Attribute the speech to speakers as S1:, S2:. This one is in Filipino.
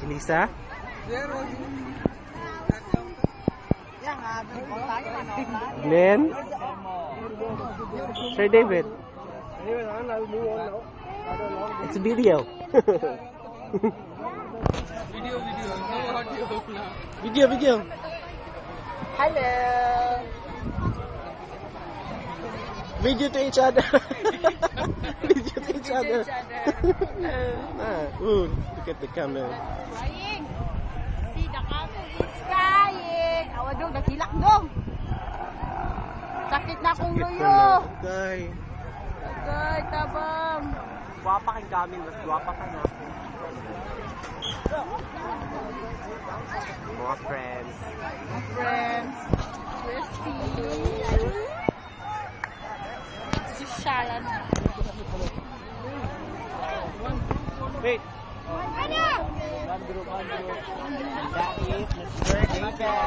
S1: Elisa? Glenn? Sir David? It's a video. Video.
S2: Hello.
S1: Video to each other. Video to each other. Look at the camera.
S2: Crying. See, the camera is crying. Awa dong, nakilak dong. Sakit na akong luyo.
S1: Okay.
S2: Okay, tabang.
S1: Guwapa kang gamin, mas guwapa ka na. Mga friends.
S2: My friends. Christy. Si Sharon.
S1: Wait.
S2: Ano?
S1: That is Mr. David.